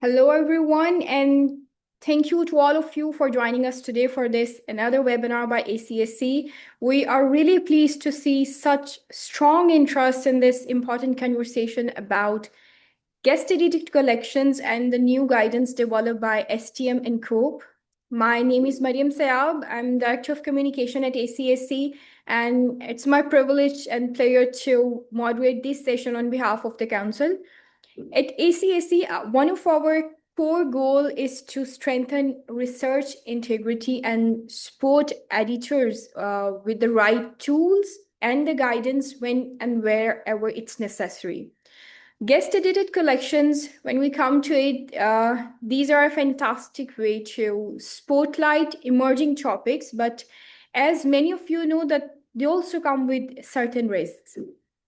Hello, everyone, and thank you to all of you for joining us today for this another webinar by ACSE. We are really pleased to see such strong interest in this important conversation about guest edited collections and the new guidance developed by STM and COPE. My name is Mariam Sayab. I'm Director of Communication at ACSE, and it's my privilege and pleasure to moderate this session on behalf of the Council. At ACSE, one of our core goal is to strengthen research integrity and support editors with the right tools and the guidance when and wherever it's necessary. Guest edited collections, when we come to it, these are a fantastic way to spotlight emerging topics, but as many of you know that they also come with certain risks.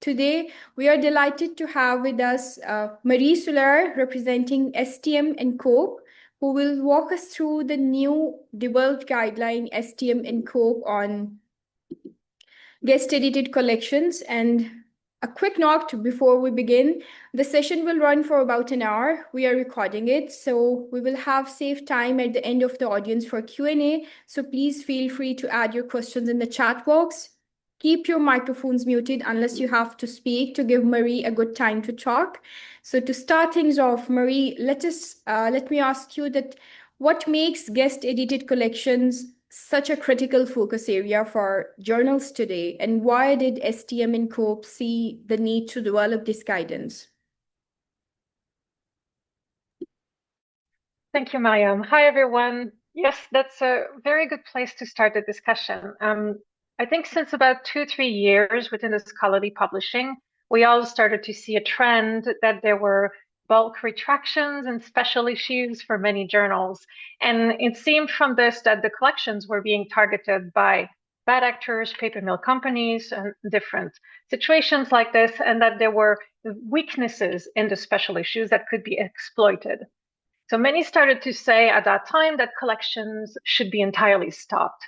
Today, we are delighted to have with us Marie Soulière, representing STM and COPE, who will walk us through the new developed guideline STM and COPE on guest edited collections. And a quick note before we begin, the session will run for about an hour. We are recording it, so we will have safe time at the end of the audience for Q&A. So please feel free to add your questions in the chat box. Keep your microphones muted unless you have to speak to give Marie a good time to talk. So to start things off, Marie, let me ask you that what makes guest edited collections such a critical focus area for journals today, and why did STM and COPE see the need to develop this guidance? Thank you, Mariam. Hi, everyone. Yes, that's a very good place to start the discussion. I think since about 2-3 years within the scholarly publishing, we all started to see a trend that there were bulk retractions and special issues for many journals. And it seemed from this that the collections were being targeted by bad actors, paper mill companies, and different situations like this, and that there were weaknesses in the special issues that could be exploited. So many started to say at that time that collections should be entirely stopped.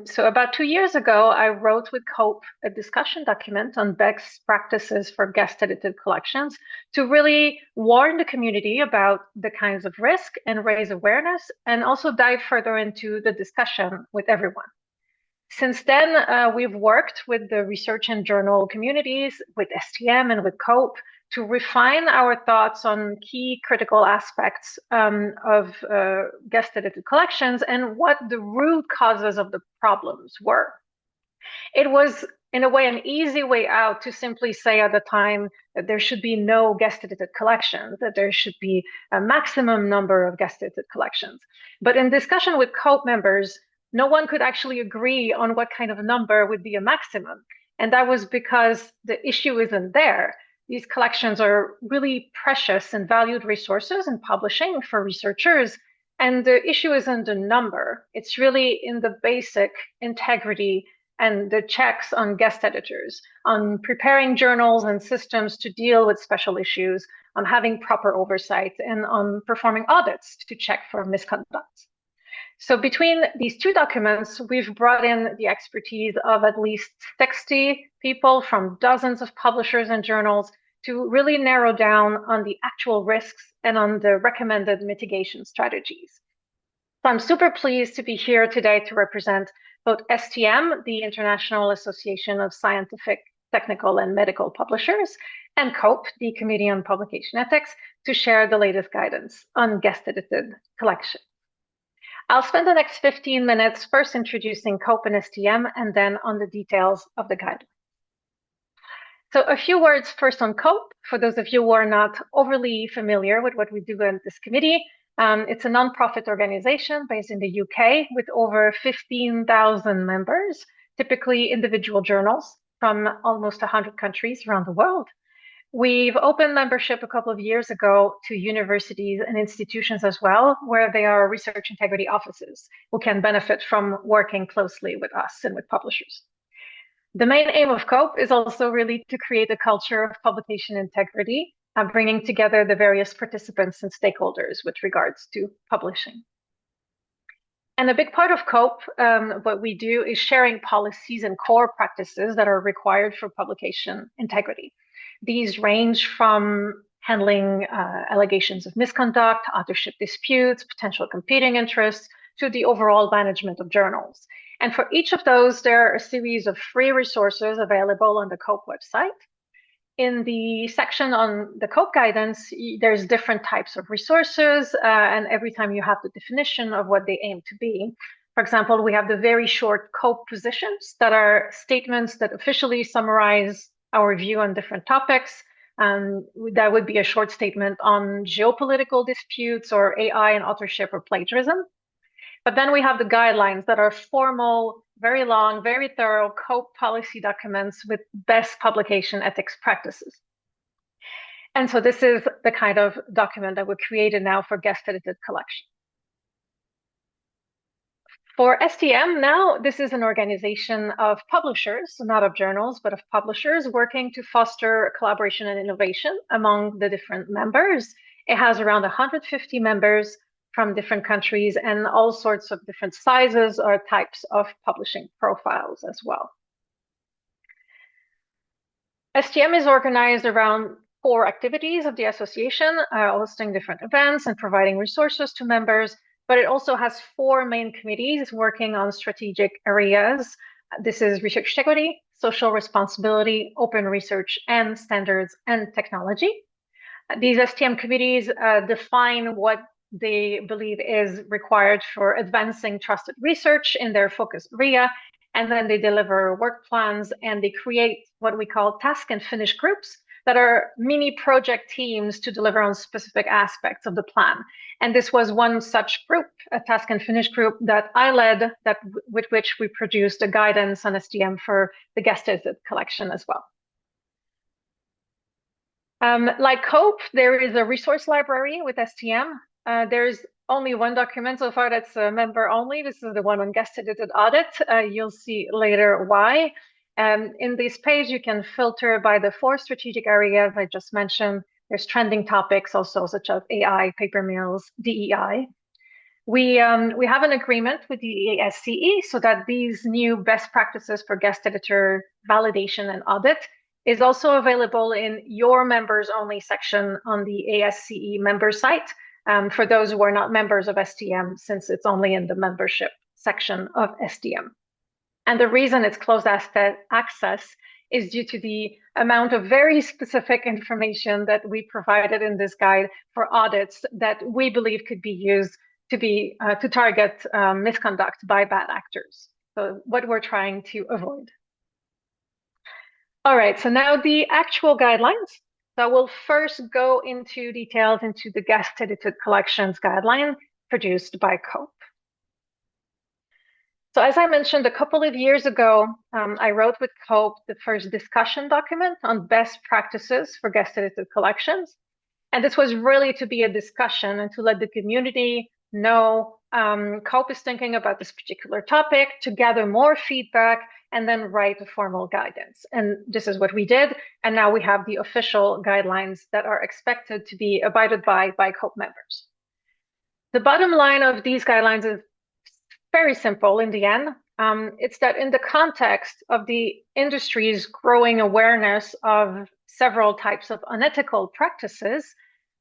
So about 2 years ago, I wrote with COPE a discussion document on best practices for guest edited collections to really warn the community about the kinds of risk and raise awareness, and also dive further into the discussion with everyone. Since then, we've worked with the research and journal communities, with STM and with COPE, to refine our thoughts on key critical aspects of guest edited collections and what the root causes of the problems were. It was, in a way, an easy way out to simply say at the time that there should be no guest edited collections, that there should be a maximum number of guest edited collections. But in discussion with COPE members, no one could actually agree on what kind of number would be a maximum. And that was because the issue isn't there. These collections are really precious and valued resources in publishing for researchers. And the issue isn't the number. It's really in the basic integrity and the checks on guest editors, on preparing journals and systems to deal with special issues, on having proper oversight, and on performing audits to check for misconduct. So between these two documents, we've brought in the expertise of at least 60 people from dozens of publishers and journals to really narrow down on the actual risks and on the recommended mitigation strategies. So I'm super pleased to be here today to represent both STM, the International Association of Scientific, Technical, and Medical Publishers, and COPE, the Committee on Publication Ethics, to share the latest guidance on guest edited collections. I'll spend the next 15 minutes first introducing COPE and STM, and then on the details of the guidelines. So a few words first on COPE, for those of you who are not overly familiar with what we do in this committee. It's a nonprofit organization based in the UK with over 15,000 members, typically individual journals from almost 100 countries around the world. We've opened membership a couple of years ago to universities and institutions as well, where they are research integrity offices who can benefit from working closely with us and with publishers. The main aim of COPE is also really to create a culture of publication integrity, bringing together the various participants and stakeholders with regards to publishing. And a big part of COPE, what we do is sharing policies and core practices that are required for publication integrity. These range from handling allegations of misconduct, authorship disputes, potential competing interests, to the overall management of journals. And for each of those, there are a series of free resources available on the COPE website. In the section on the COPE guidance, there's different types of resources, and every time you have the definition of what they aim to be. For example, we have the very short COPE positions that are statements that officially summarize our view on different topics. That would be a short statement on geopolitical disputes or AI and authorship or plagiarism. But then we have the guidelines that are formal, very long, very thorough COPE policy documents with best publication ethics practices. And so this is the kind of document that we created now for guest edited collection. For STM now, this is an organization of publishers, not of journals, but of publishers working to foster collaboration and innovation among the different members. It has around 150 members from different countries and all sorts of different sizes or types of publishing profiles as well. STM is organized around 4 activities of the association, hosting different events and providing resources to members, but it also has 4 main committees working on strategic areas. This is research equity, social responsibility, open research, and standards and technology. These STM committees define what they believe is required for advancing trusted research in their focus area, and then they deliver work plans and they create what we call task and finish groups that are mini project teams to deliver on specific aspects of the plan. And this was one such group, a task and finish group that I led, with which we produced a guidance on STM for the guest edited collection as well. Like COPE, there is a resource library with STM. There's only one document so far that's member only. This is the one on guest edited audit. You'll see later why. In this page, you can filter by the 4 strategic areas I just mentioned. There's trending topics also, such as AI, paper mills, DEI. We have an agreement with the ACSE so that these new best practices for guest editor validation and audit is also available in your members only section on the ASCE member site for those who are not members of STM, since it's only in the membership section of STM. And the reason it's closed access is due to the amount of very specific information that we provided in this guide for audits that we believe could be used to target misconduct by bad actors. So what we're trying to avoid. All right, so now the actual guidelines. So we'll first go into details into the guest edited collections guideline produced by COPE. So as I mentioned a couple of years ago, I wrote with COPE the first discussion document on best practices for guest edited collections. And this was really to be a discussion and to let the community know COPE is thinking about this particular topic, to gather more feedback, and then write a formal guidance. And this is what we did. And now we have the official guidelines that are expected to be abided by COPE members. The bottom line of these guidelines is very simple in the end. It's that in the context of the industry's growing awareness of several types of unethical practices,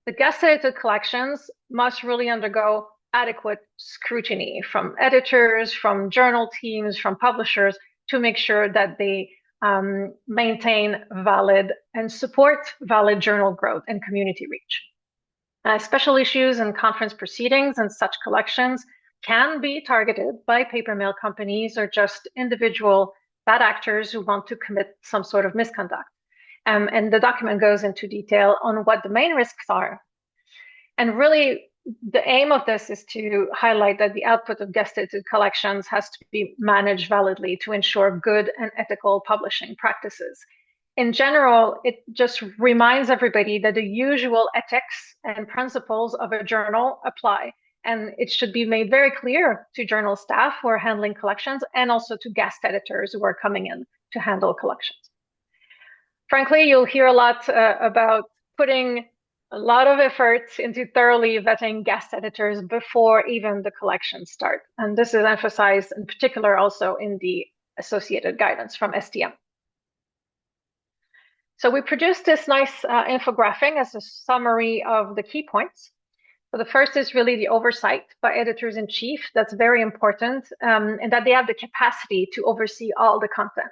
the guest edited collections must really undergo adequate scrutiny from editors, from journal teams, from publishers, to make sure that they maintain valid and support valid journal growth and community reach. Special issues and conference proceedings and such collections can be targeted by paper mill companies or just individual bad actors who want to commit some sort of misconduct. And the document goes into detail on what the main risks are. And really, the aim of this is to highlight that the output of guest edited collections has to be managed validly to ensure good and ethical publishing practices. In general, it just reminds everybody that the usual ethics and principles of a journal apply. And it should be made very clear to journal staff who are handling collections and also to guest editors who are coming in to handle collections. Frankly, you'll hear a lot about putting a lot of effort into thoroughly vetting guest editors before even the collections start. And this is emphasized in particular also in the associated guidance from STM. So we produced this nice infographic as a summary of the key points. So the first is really the oversight by editors-in-chief. That's very important, and that they have the capacity to oversee all the content.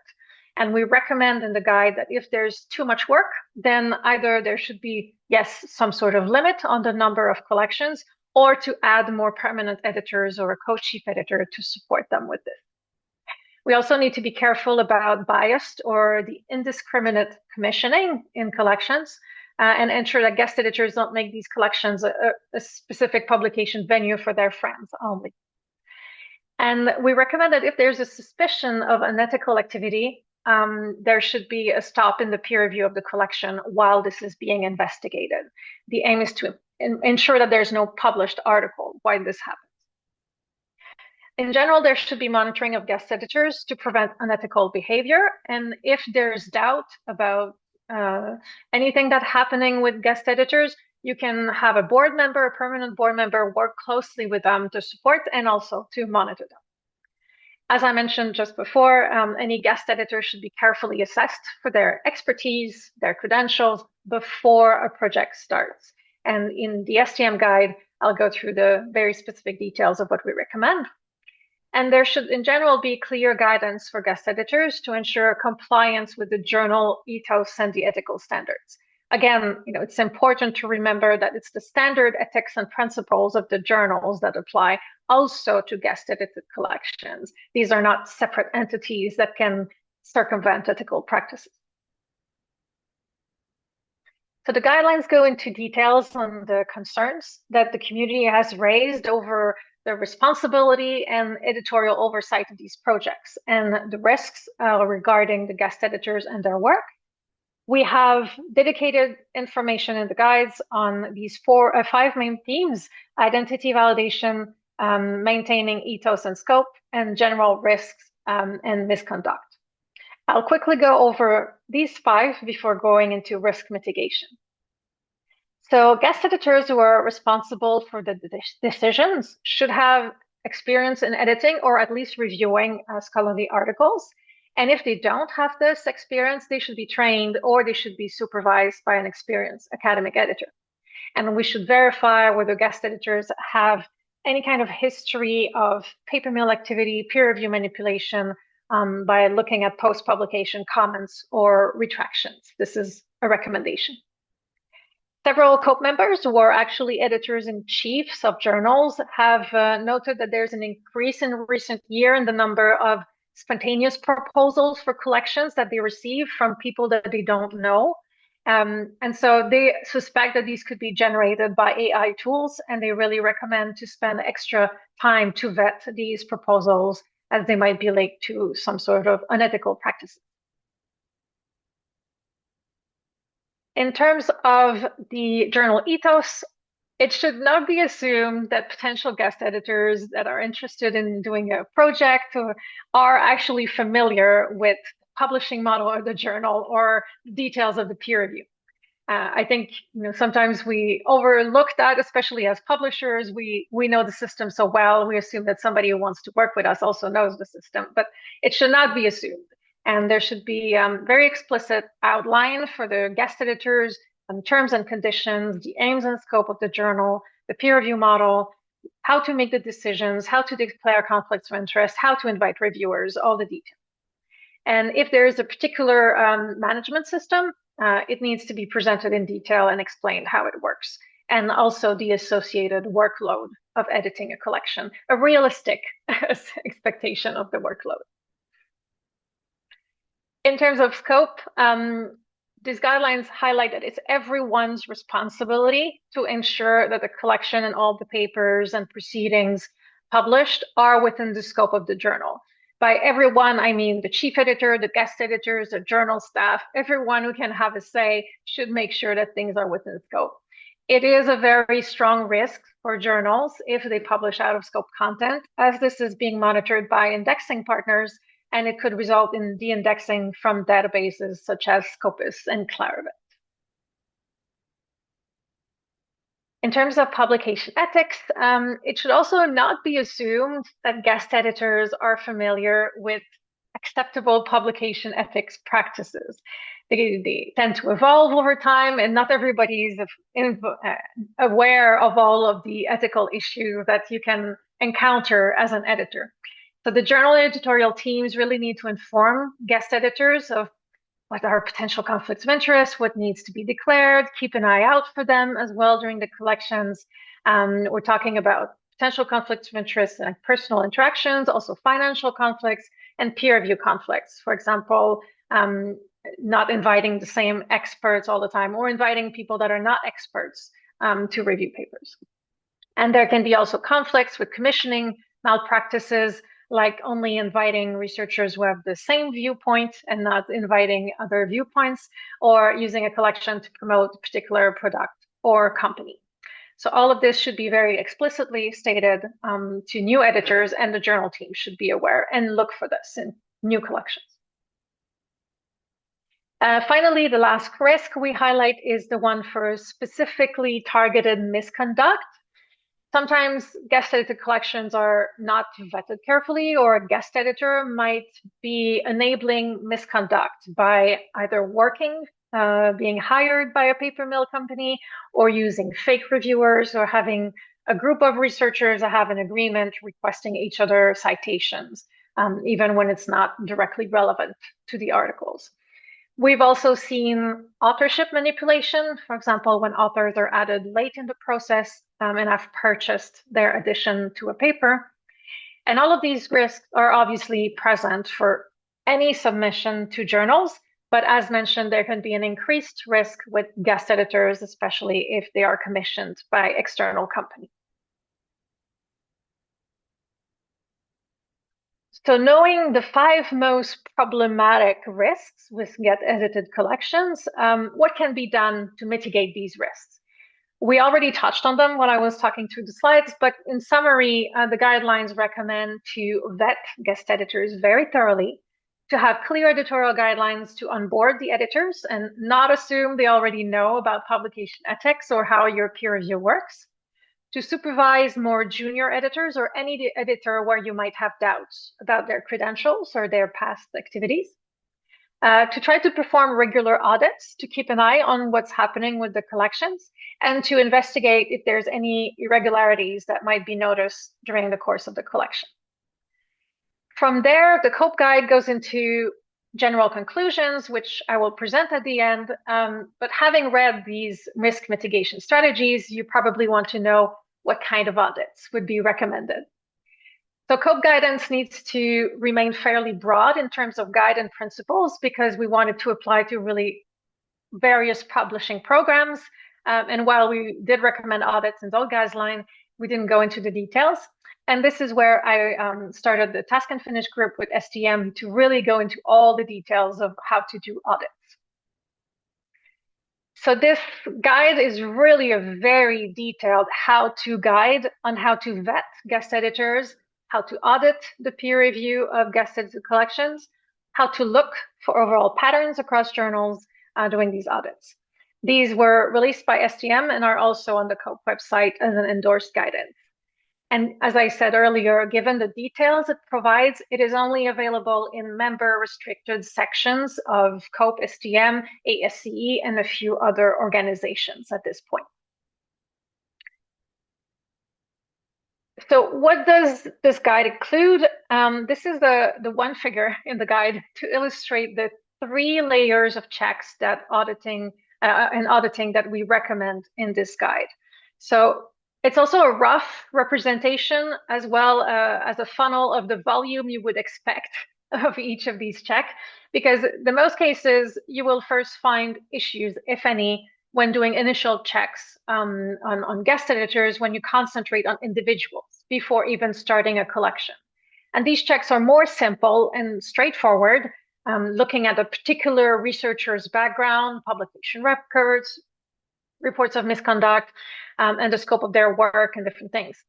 And we recommend in the guide that if there's too much work, then either there should be, yes, some sort of limit on the number of collections, or to add more permanent editors or a co-chief editor to support them with this. We also need to be careful about biased or the indiscriminate commissioning in collections, and ensure that guest editors don't make these collections a specific publication venue for their friends only. And we recommend that if there's a suspicion of unethical activity, there should be a stop in the peer review of the collection while this is being investigated. The aim is to ensure that there's no published article while this happens. In general, there should be monitoring of guest editors to prevent unethical behavior. And if there's doubt about anything that's happening with guest editors, you can have a board member, a permanent board member, work closely with them to support and also to monitor them. As I mentioned just before, any guest editor should be carefully assessed for their expertise, their credentials before a project starts. And in the STM guide, I'll go through the very specific details of what we recommend. And there should, in general, be clear guidance for guest editors to ensure compliance with the journal ethos and the ethical standards. Again, it's important to remember that it's the standard ethics and principles of the journals that apply also to guest edited collections. These are not separate entities that can circumvent ethical practices. So the guidelines go into details on the concerns that the community has raised over the responsibility and editorial oversight of these projects and the risks regarding the guest editors and their work. We have dedicated information in the guides on these five main themes: identity validation, maintaining ethos and scope, and general risks and misconduct. I'll quickly go over these five before going into risk mitigation. So guest editors who are responsible for the decisions should have experience in editing or at least reviewing scholarly articles. And if they don't have this experience, they should be trained or they should be supervised by an experienced academic editor. And we should verify whether guest editors have any kind of history of paper mill activity, peer review manipulation, by looking at post-publication comments or retractions. This is a recommendation. Several COPE members who are actually editors-in-chiefs of journals have noted that there's an increase in recent year in the number of spontaneous proposals for collections that they receive from people that they don't know. And so they suspect that these could be generated by AI tools, and they really recommend to spend extra time to vet these proposals as they might be linked to some sort of unethical practices. In terms of the journal ethos, it should not be assumed that potential guest editors that are interested in doing a project are actually familiar with the publishing model of the journal or details of the peer review. I think sometimes we overlook that, especially as publishers. We know the system so well. We assume that somebody who wants to work with us also knows the system, but it should not be assumed. And there should be very explicit outline for the guest editors on terms and conditions, the aims and scope of the journal, the peer review model, how to make the decisions, how to declare conflicts of interest, how to invite reviewers, all the details. And if there is a particular management system, it needs to be presented in detail and explained how it works. And also the associated workload of editing a collection, a realistic expectation of the workload. In terms of scope, these guidelines highlight that it's everyone's responsibility to ensure that the collection and all the papers and proceedings published are within the scope of the journal. By everyone, I mean the chief editor, the guest editors, the journal staff, everyone who can have a say should make sure that things are within scope. It is a very strong risk for journals if they publish out of scope content, as this is being monitored by indexing partners, and it could result in de-indexing from databases such as Scopus and Clarivate. In terms of publication ethics, it should also not be assumed that guest editors are familiar with acceptable publication ethics practices. they tend to evolve over time, and not everybody is aware of all of the ethical issues that you can encounter as an editor. So the journal editorial teams really need to inform guest editors of what are potential conflicts of interest, what needs to be declared, keep an eye out for them as well during the collections. We're talking about potential conflicts of interest and personal interactions, also financial conflicts and peer review conflicts. For example, not inviting the same experts all the time or inviting people that are not experts to review papers. And there can be also conflicts with commissioning malpractices, like only inviting researchers who have the same viewpoint and not inviting other viewpoints, or using a collection to promote a particular product or company. So all of this should be very explicitly stated to new editors, and the journal team should be aware and look for this in new collections. Finally, the last risk we highlight is the one for specifically targeted misconduct. Sometimes guest edited collections are not vetted carefully, or a guest editor might be enabling misconduct by either being hired by a paper mill company, or using fake reviewers, or having a group of researchers that have an agreement requesting each other citations, even when it's not directly relevant to the articles. We've also seen authorship manipulation, for example, when authors are added late in the process and have purchased their addition to a paper. And all of these risks are obviously present for any submission to journals, but as mentioned, there can be an increased risk with guest editors, especially if they are commissioned by external companies. So knowing the 5 most problematic risks with get edited collections, what can be done to mitigate these risks? We already touched on them when I was talking through the slides, but in summary, the guidelines recommend to vet guest editors very thoroughly, to have clear editorial guidelines to onboard the editors and not assume they already know about publication ethics or how your peer review works, to supervise more junior editors or any editor where you might have doubts about their credentials or their past activities, to try to perform regular audits, to keep an eye on what's happening with the collections, and to investigate if there's any irregularities that might be noticed during the course of the collection. From there, the COPE guide goes into general conclusions, which I will present at the end. But having read these risk mitigation strategies, you probably want to know what kind of audits would be recommended. So COPE guidance needs to remain fairly broad in terms of guide and principles, because we wanted to apply to really various publishing programs. And while we did recommend audits in those guidelines, we didn't go into the details. And this is where I started the Task and Finish group with STM to really go into all the details of how to do audits. So this guide is really a very detailed how-to guide on how to vet guest editors, how to audit the peer review of guest edited collections, how to look for overall patterns across journals doing these audits. These were released by STM and are also on the COPE website as an endorsed guidance. And as I said earlier, given the details it provides, it is only available in member-restricted sections of COPE, STM, ACSE, and a few other organizations at this point. So what does this guide include? This is the one figure in the guide to illustrate the 3 layers of checks that auditing that we recommend in this guide. So it's also a rough representation, as well as a funnel of the volume you would expect of each of these checks, because in most cases, you will first find issues, if any, when doing initial checks on guest editors, when you concentrate on individuals before even starting a collection. And these checks are more simple and straightforward, looking at a particular researcher's background, publication records, reports of misconduct, and the scope of their work and different things.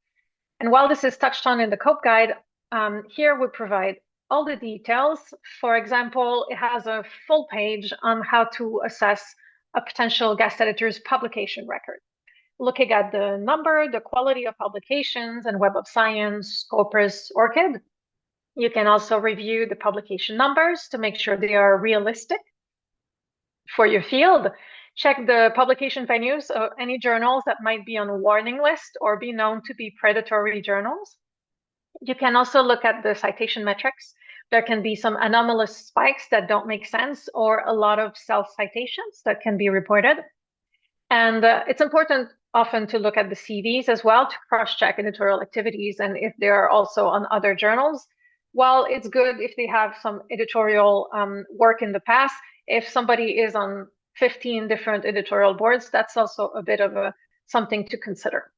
And while this is touched on in the COPE guide, here we provide all the details. For example, it has a full page on how to assess a potential guest editor's publication record, looking at the number, the quality of publications, and Web of Science, Scopus, ORCID. You can also review the publication numbers to make sure they are realistic. For your field, check the publication venues of any journals that might be on a warning list or be known to be predatory journals. You can also look at the citation metrics. There can be some anomalous spikes that don't make sense or a lot of self-citations that can be reported. And it's important often to look at the CVs as well to cross-check editorial activities and if they are also on other journals. While it's good if they have some editorial work in the past, if somebody is on 15 different editorial boards, that's also a bit of something to consider.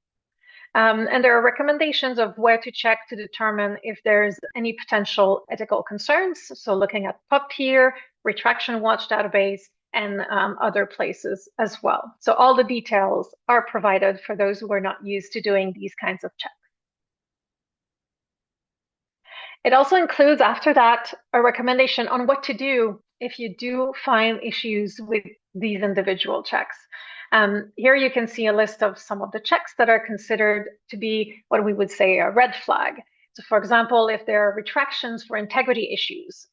And there are recommendations of where to check to determine if there's any potential ethical concerns. So looking at PubPeer, Retraction Watch database, and other places as well. So all the details are provided for those who are not used to doing these kinds of checks. It also includes, after that, a recommendation on what to do if you do find issues with these individual checks. Here you can see a list of some of the checks that are considered to be what we would say a red flag. So for example, if there are retractions for integrity issues,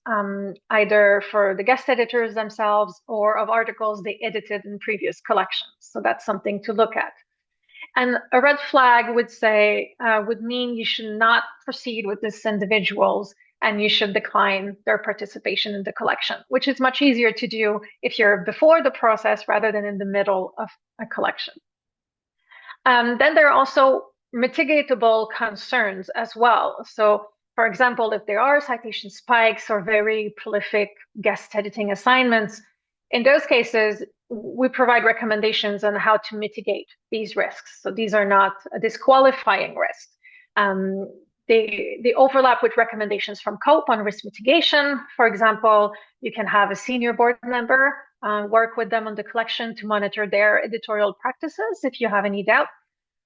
either for the guest editors themselves or of articles they edited in previous collections. So that's something to look at. And a red flag would mean you should not proceed with these individuals and you should decline their participation in the collection, which is much easier to do if you're before the process rather than in the middle of a collection. Then there are also mitigatable concerns as well. So for example, if there are citation spikes or very prolific guest editing assignments, in those cases, we provide recommendations on how to mitigate these risks. So these are not a disqualifying risk. They overlap with recommendations from COPE on risk mitigation. For example, you can have a senior board member work with them on the collection to monitor their editorial practices if you have any doubt.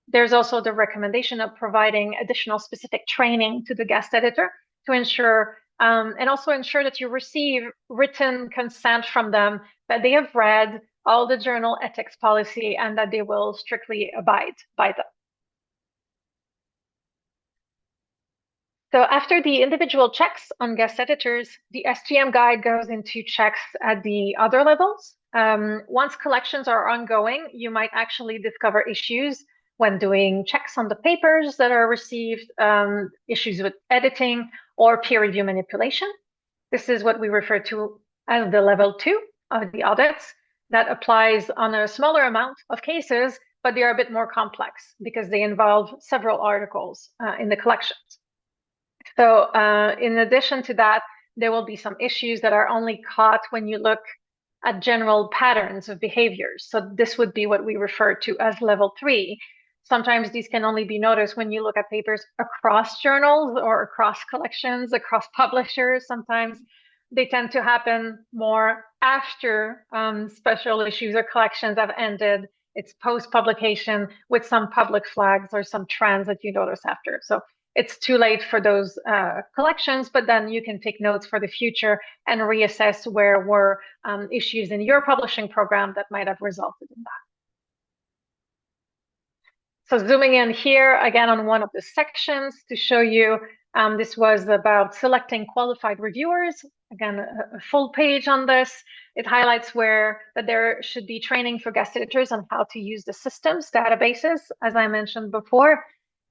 There's also the recommendation of providing additional specific training to the guest editor to ensure and also ensure that you receive written consent from them that they have read all the journal ethics policy and that they will strictly abide by them. So after the individual checks on guest editors, the STM guide goes into checks at the other levels. Once collections are ongoing, you might actually discover issues when doing checks on the papers that are received, issues with editing or peer review manipulation. This is what we refer to as the level 2 of the audits that applies on a smaller amount of cases, but they are a bit more complex because they involve several articles in the collections. So in addition to that, there will be some issues that are only caught when you look at general patterns of behaviors. So this would be what we refer to as level 3. Sometimes these can only be noticed when you look at papers across journals or across collections, across publishers. Sometimes they tend to happen more after special issues or collections have ended. It's post-publication with some public flags or some trends that you notice after. So it's too late for those collections, but then you can take notes for the future and reassess where were issues in your publishing program that might have resulted in that. So zooming in here again on one of the sections to show you, this was about selecting qualified reviewers. Again, a full page on this. It highlights that there should be training for guest editors on how to use the systems, databases, as I mentioned before.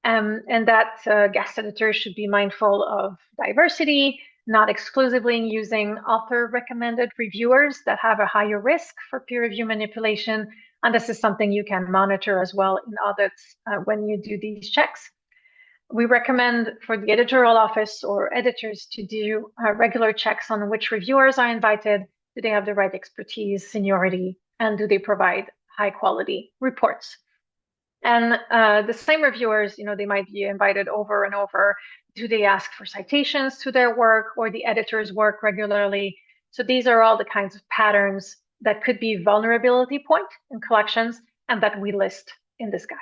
And that guest editors should be mindful of diversity, not exclusively using author-recommended reviewers that have a higher risk for peer review manipulation. And this is something you can monitor as well in audits when you do these checks. We recommend for the editorial office or editors to do regular checks on which reviewers are invited. Do they have the right expertise, seniority, and do they provide high-quality reports? And the same reviewers, they might be invited over and over. Do they ask for citations to their work or the editor's work regularly? So these are all the kinds of patterns that could be vulnerability point in collections and that we list in this guide.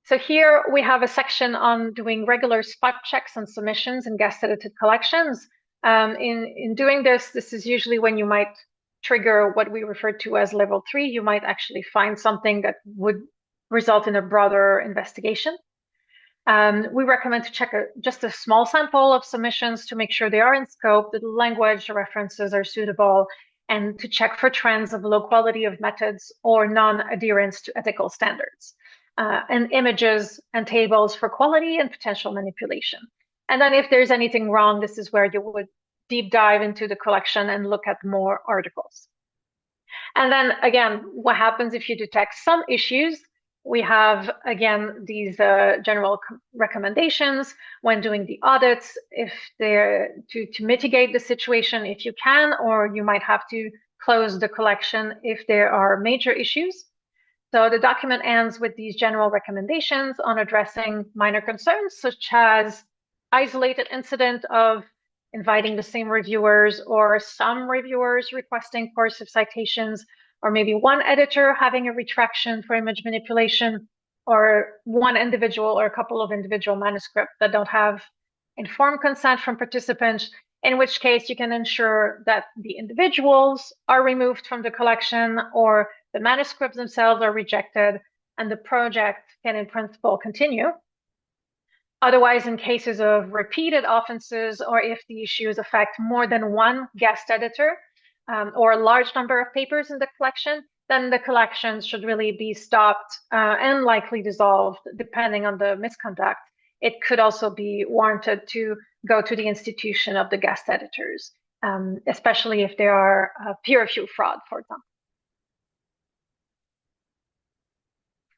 So here we have a section on doing regular spot checks on submissions and guest edited collections. In doing this is usually when you might trigger what we refer to as level 3. You might actually find something that would result in a broader investigation. We recommend to check just a small sample of submissions to make sure they are in scope, that the language, the references are suitable, and to check for trends of low quality of methods or non-adherence to ethical standards, and images and tables for quality and potential manipulation. And then if there's anything wrong, this is where you would deep dive into the collection and look at more articles. And then again, what happens if you detect some issues? We have, again, these general recommendations when doing the audits, if they're to mitigate the situation if you can, or you might have to close the collection if there are major issues. So the document ends with these general recommendations on addressing minor concerns, such as isolated incident of inviting the same reviewers or some reviewers requesting coercive citations, or maybe one editor having a retraction for image manipulation, or one individual or a couple of individual manuscripts that don't have informed consent from participants, in which case you can ensure that the individuals are removed from the collection or the manuscripts themselves are rejected and the project can in principle continue. Otherwise, in cases of repeated offenses, or if the issues affect more than one guest editor or a large number of papers in the collection, then the collection should really be stopped and likely dissolved, depending on the misconduct. It could also be warranted to go to the institution of the guest editors, especially if there are peer review fraud, for example.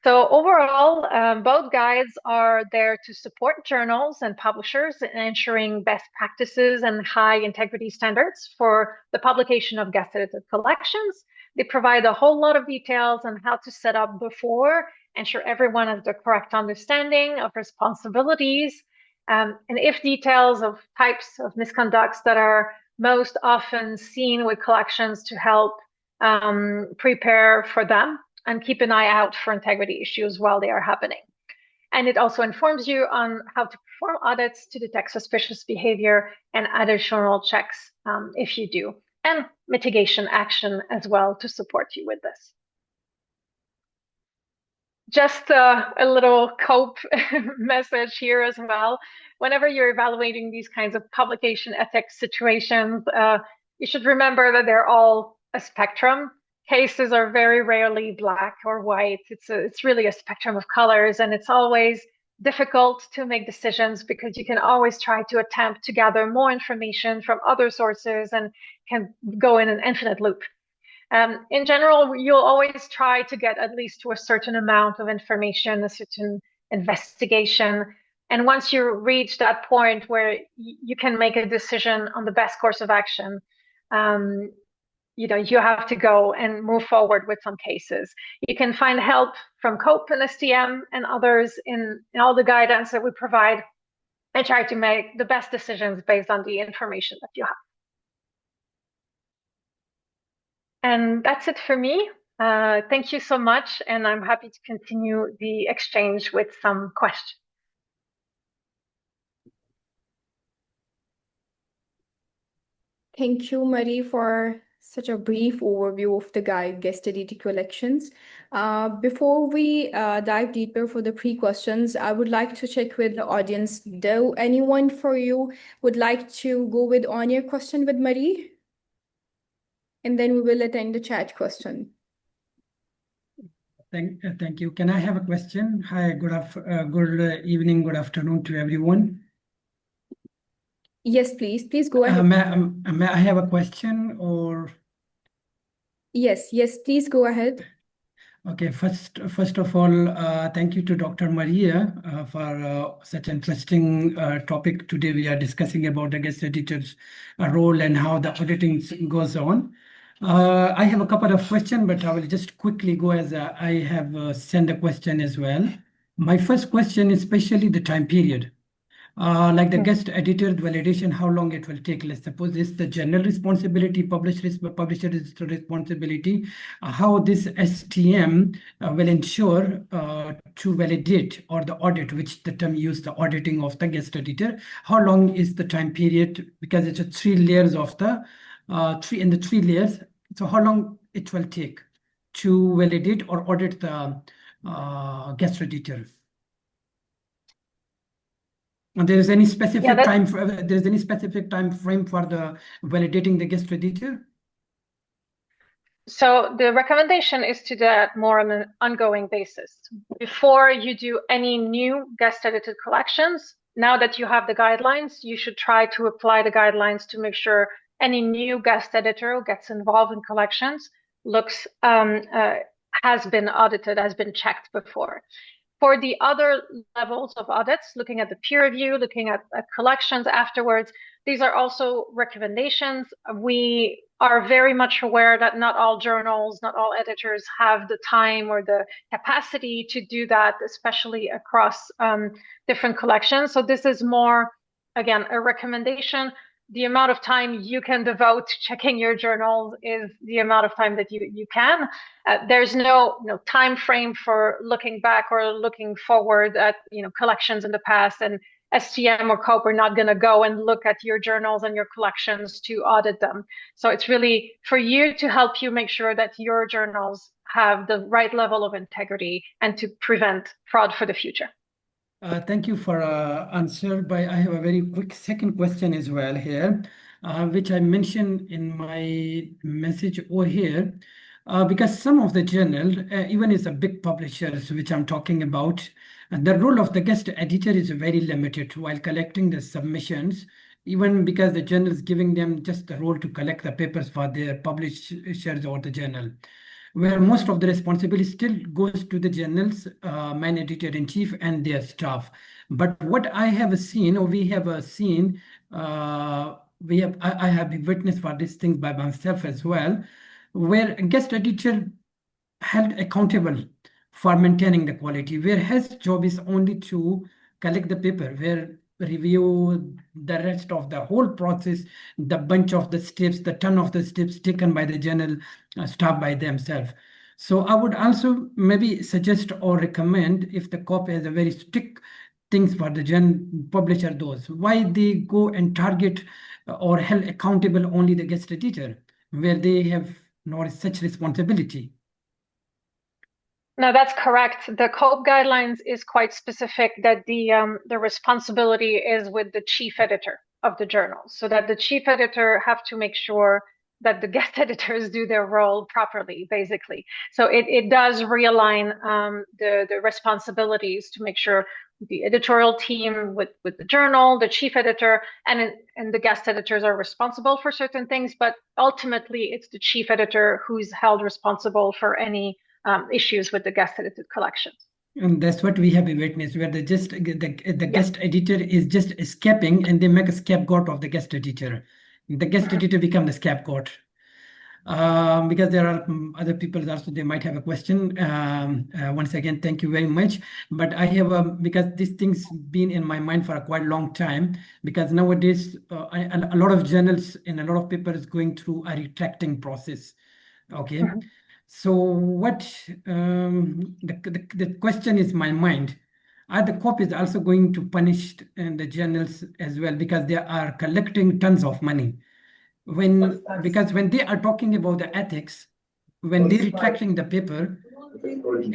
So overall, both guides are there to support journals and publishers in ensuring best practices and high integrity standards for the publication of guest edited collections. They provide a whole lot of details on how to set up before, ensure everyone has the correct understanding of responsibilities, and if details of types of misconducts that are most often seen with collections to help prepare for them and keep an eye out for integrity issues while they are happening. And it also informs you on how to perform audits to detect suspicious behavior and additional checks if you do, and mitigation action as well to support you with this. Just a little COPE message here as well. Whenever you're evaluating these kinds of publication ethics situations, you should remember that they're all a spectrum. Cases are very rarely black or white. It's really a spectrum of colors, and it's always difficult to make decisions because you can always try to attempt to gather more information from other sources and can go in an infinite loop. In general, you'll always try to get at least to a certain amount of information, a certain investigation. And once you reach that point where you can make a decision on the best course of action, you have to go and move forward with some cases. You can find help from COPE and STM and others in all the guidance that we provide, and try to make the best decisions based on the information that you have. And that's it for me. Thank you so much, and I'm happy to continue the exchange with some questions. Thank you, Marie, for such a brief overview of the guide guest edited collections. Before we dive deeper for the pre-questions, I would like to check with the audience. Do anyone for you would like to go with on your question with Marie? And then we will attend the chat question. Thank you. Can I have a question? Hi, good evening, good afternoon to everyone. Yes, please. Please go ahead. May I have a question or? Yes, please go ahead. Okay, first of all, thank you to Dr. Maria for such an interesting topic. Today we are discussing about the guest editor's role and how the auditing goes on. I have a couple of questions, but I will just quickly go as I have sent a question as well. My first question is especially the time period. Like the guest editor validation, how long it will take? Let's suppose this is the general responsibility, publisher's responsibility, how this STM will ensure to validate or the audit, which the term used, the auditing of the guest editor. How long is the time period? Because it's a 3 layers of the in the 3 layers. So how long it will take to validate or audit the guest editor? And there is any specific Yeah, time there's any specific time frame for the validating the guest editor? so the recommendation is to do that more on an ongoing basis. Before you do any new guest edited collections, now that you have the guidelines, you should try to apply the guidelines to make sure any new guest editor who gets involved in collections looks has been audited, has been checked before. For the other levels of audits, looking at the peer review, looking at collections afterwards, these are also recommendations. We are very much aware that not all journals, not all editors have the time or the capacity to do that, especially across different collections. So this is more, again, a recommendation. The amount of time you can devote to checking your journals is the amount of time that you can. There's no time frame for looking back or looking forward at collections in the past, and STM or COPE are not going to go and look at your journals and your collections to audit them. So it's really for you to help you make sure that your journals have the right level of integrity and to prevent fraud for the future. Thank you for answer. But I have a very quick second question as well here, which I mentioned in my message over here, because some of the journal, even is a big publishers, which I'm talking about, and the role of the guest editor is very limited while collecting the submissions, even because the journal is giving them just the role to collect the papers for their publishers or the journal, where most of the responsibility still goes to the journal's main editor-in-chief and their staff. But what I have seen, or we have seen, I have been witness for these things by myself as well, where a guest editor held accountable for maintaining the quality, where his job is only to collect the paper, where review the rest of the whole process, the bunch of the steps, the ton of the steps taken by the journal staff by themselves. So I would also maybe suggest or recommend, if the COPE has a very strict things for the publisher, those why they go and target or held accountable only the guest editor, where they have not such responsibility. No, that's correct. The COPE guidelines is quite specific that the responsibility is with the chief editor of the journal, so that the chief editor have to make sure that the guest editors do their role properly, basically. So it does realign the responsibilities to make sure the editorial team with the journal, the chief editor, and the guest editors are responsible for certain things, but ultimately it's the chief editor who's held responsible for any issues with the guest edited collections. And that's what we have witnessed, where the guest editor is just escaping, and they make a scapegoat of the guest editor. The guest editor become the scapegoat. Because there are other people also, they might have a question. Once again, thank you very much. But I have, because these things been in my mind for a quite long time, because nowadays a lot of journals and a lot of papers going through a retracting process. Okay. Mm-hmm. So what the question is my mind, are the copies also going to punish the journals as well, because they are collecting tons of money? Because when they are talking about the ethics, when they're retracting the paper,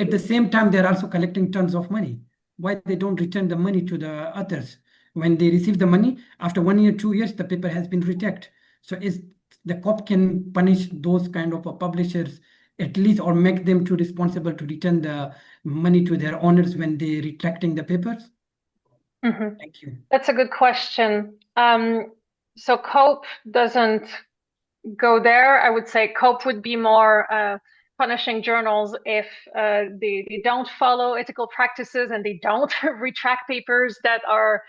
at the same time they're also collecting tons of money. Why they don't return the money to the authors? When they receive the money, after 1 year, 2 years, the paper has been retracted. So is the COPE can punish those kind of publishers at least, or make them too responsible to return the money to their owners when they're retracting the papers? Mm-hmm. Thank you. That's a good question. So COPE doesn't go there. I would say COPE would be more punishing journals if they don't follow ethical practices and they don't retract papers that are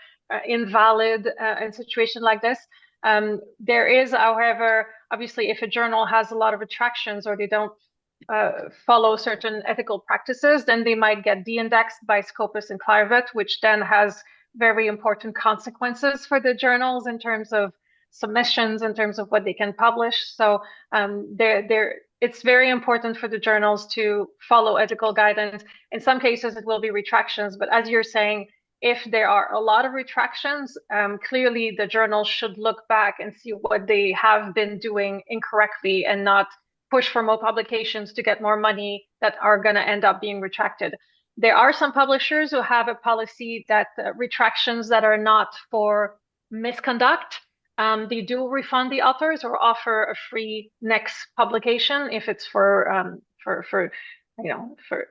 invalid in a situation like this. There is, however, obviously, if a journal has a lot of retractions or they don't follow certain ethical practices, then they might get de-indexed by Scopus and Clarivate, which then has very important consequences for the journals in terms of submissions, in terms of what they can publish. So it's very important for the journals to follow ethical guidance. In some cases, it will be retractions, but as you're saying, if there are a lot of retractions, clearly the journals should look back and see what they have been doing incorrectly and not push for more publications to get more money that are going to end up being retracted. There are some publishers who have a policy that retractions that are not for misconduct, they do refund the authors or offer a free next publication if it's for for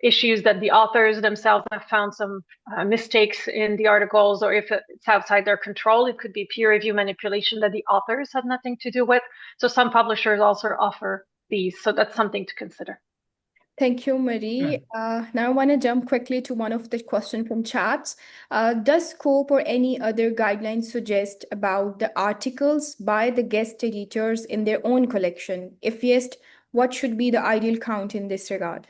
issues that the authors themselves have found some mistakes in the articles, or if it's outside their control. It could be peer review manipulation that the authors had nothing to do with. So some publishers also offer these. So that's something to consider. Thank you, Marie. Now I want to jump quickly to one of the questions from chats. Does COPE or any other guidelines suggest about the articles by the guest editors in their own collection? If yes, what should be the ideal count in this regard?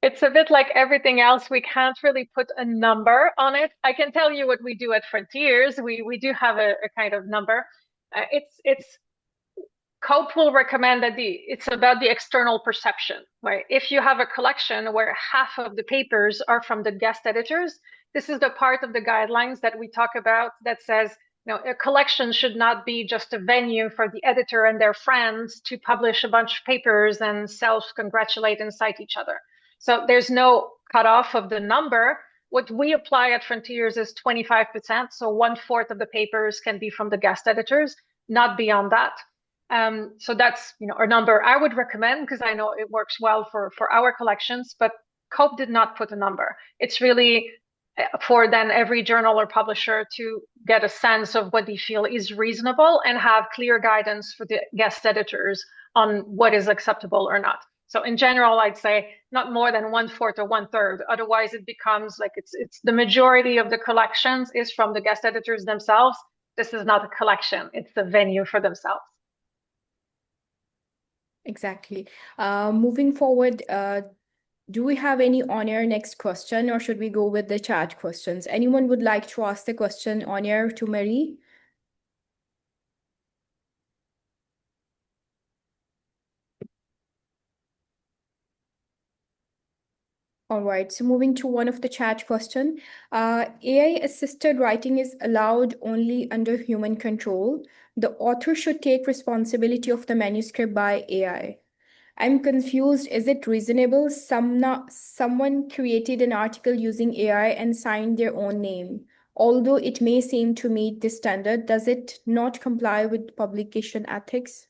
It's a bit like everything else. We can't really put a number on it. I can tell you what we do at Frontiers. We do have a kind of number. It's COPE will recommend that it's about the external perception, right? If you have a collection where half of the papers are from the guest editors, this is the part of the guidelines that we talk about that says, a collection should not be just a venue for the editor and their friends to publish a bunch of papers and self-congratulate and cite each other. So there's no cutoff of the number. What we apply at Frontiers is 25%. So 1/4 of the papers can be from the guest editors, not beyond that. So that's a number I would recommend because I know it works well for our collections, but COPE did not put a number. It's really for then every journal or publisher to get a sense of what they feel is reasonable and have clear guidance for the guest editors on what is acceptable or not. So in general, I'd say not more than 1/4 or 1/3. Otherwise, it becomes like it's the majority of the collections is from the guest editors themselves. This is not a collection. It's the venue for themselves. Exactly. Moving forward, do we have any on air next question, or should we go with the chat questions? Anyone would like to ask the question on air to Marie? All right, so moving to one of the chat question. AI-assisted writing is allowed only under human control. The author should take responsibility of the manuscript by AI. I'm confused. Is it reasonable? Someone created an article using AI and signed their own name. Although it may seem to meet the standard, does it not comply with publication ethics?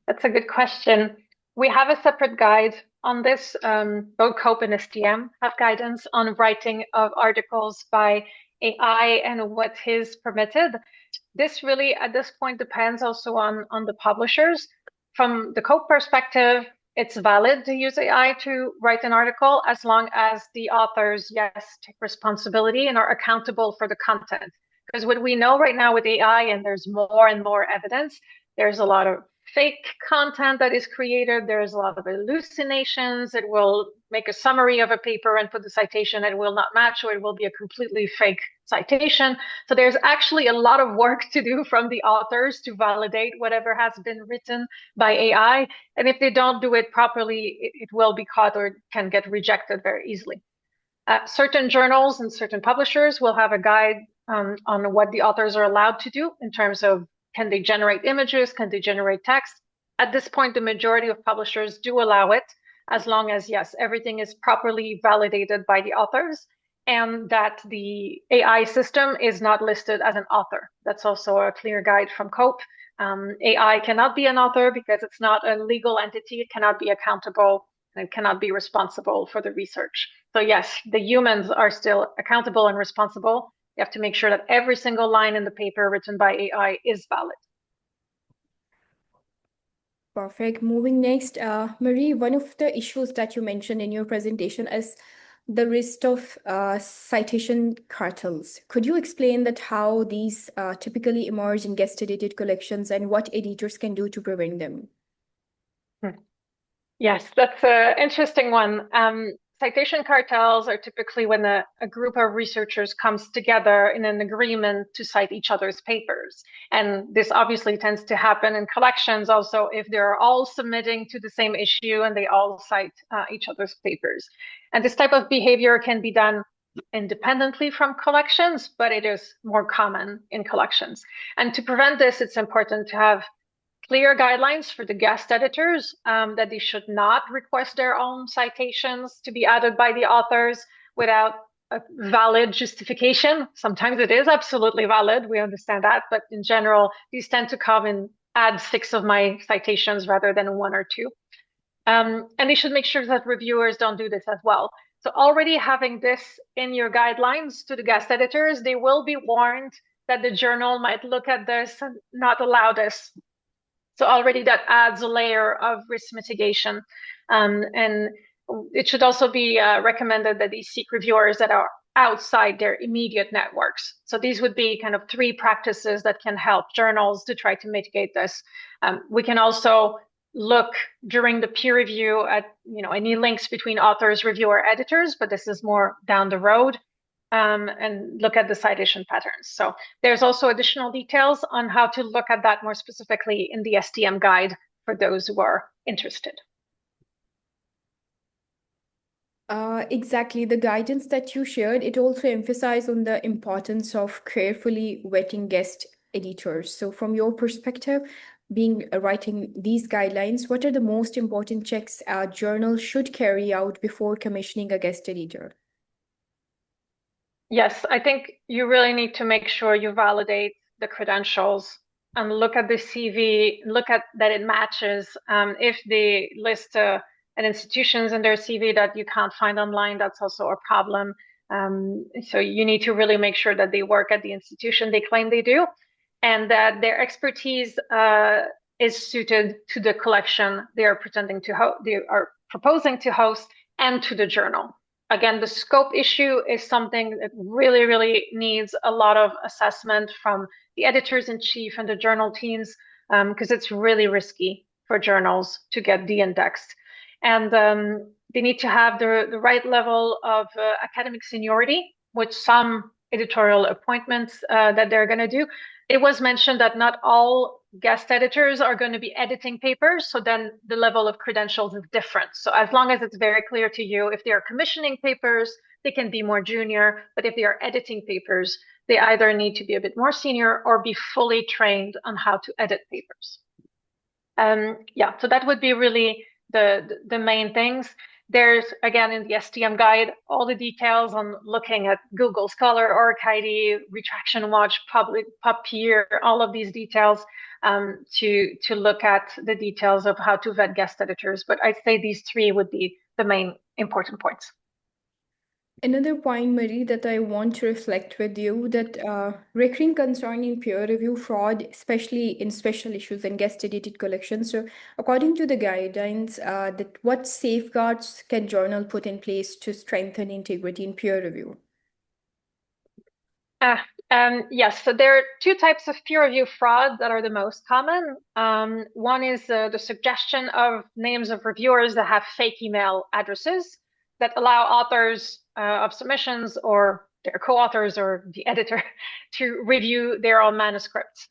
That's a good question. We have a separate guide on this. Both COPE and STM have guidance on writing of articles by AI and what is permitted. This really, at this point, depends also on the publishers. From the COPE perspective, it's valid to use AI to write an article as long as the authors, yes, take responsibility and are accountable for the content. Because what we know right now with AI, and there's more and more evidence, there's a lot of fake content that is created. There's a lot of hallucinations. It will make a summary of a paper and put the citation. It will not match, or it will be a completely fake citation. So there's actually a lot of work to do from the authors to validate whatever has been written by AI. And if they don't do it properly, it will be caught or can get rejected very easily. Certain journals and certain publishers will have a guide on what the authors are allowed to do in terms of can they generate images, can they generate text. At this point, the majority of publishers do allow it as long as, yes, everything is properly validated by the authors and that the AI system is not listed as an author. That's also a clear guide from COPE. AI cannot be an author because it's not a legal entity. It cannot be accountable and it cannot be responsible for the research. So yes, the humans are still accountable and responsible. You have to make sure that every single line in the paper written by AI is valid. Perfect. Moving next, Marie, one of the issues that you mentioned in your presentation is the risk of citation cartels. Could you explain that how these typically emerge in guest edited collections and what editors can do to prevent them? Yes, that's an interesting one. Citation cartels are typically when a group of researchers comes together in an agreement to cite each other's papers. And this obviously tends to happen in collections also if they're all submitting to the same issue and they all cite each other's papers. And this type of behavior can be done independently from collections, but it is more common in collections. And to prevent this, it's important to have clear guidelines for the guest editors that they should not request their own citations to be added by the authors without a valid justification. Sometimes it is absolutely valid, we understand that, but in general, these tend to come and add 6 of my citations rather than 1 or 2. And they should make sure that reviewers don't do this as well. So already having this in your guidelines to the guest editors, they will be warned that the journal might look at this and not allow this. So already that adds a layer of risk mitigation. And it should also be recommended that they seek reviewers that are outside their immediate networks. So these would be kind of 3 practices that can help journals to try to mitigate this. We can also look during the peer review at any links between authors, reviewer, editors, but this is more down the road, and look at the citation patterns. So there's also additional details on how to look at that more specifically in the STM guide for those who are interested. Exactly. The guidance that you shared, it also emphasized on the importance of carefully vetting guest editors. So from your perspective, writing these guidelines, what are the most important checks a journal should carry out before commissioning a guest editor? Yes, I think you really need to make sure you validate the credentials and look at the CV, look at that it matches. If they list an institutions in their CV that you can't find online, that's also a problem. So you need to really make sure that they work at the institution they claim they do, and that their expertise is suited to the collection they are proposing to host and to the journal. Again, the scope issue is something that really, really needs a lot of assessment from the editors-in-chief and the journal teams, because it's really risky for journals to get de-indexed. And they need to have the right level of academic seniority, with some editorial appointments that they're going to do. It was mentioned that not all guest editors are going to be editing papers, so then the level of credentials is different. So as long as it's very clear to you, if they are commissioning papers, they can be more junior, but if they are editing papers, they either need to be a bit more senior or be fully trained on how to edit papers. Yeah, so that would be really the main things. There's, again, in the STM guide, all the details on looking at Google Scholar, ORCID, Retraction Watch, PubPeer, all of these details to look at the details of how to vet guest editors. But I'd say these 3 would be the main important points. Another point, Marie, that I want to reflect with you, that recurring concern in peer review fraud, especially in special issues and guest edited collections. So according to the guidelines, that what safeguards can journal put in place to strengthen integrity in peer review? Yes, so there are 2 types of peer review fraud that are the most common. One is the suggestion of names of reviewers that have fake email addresses that allow authors of submissions or their co-authors or the editor to review their own manuscripts.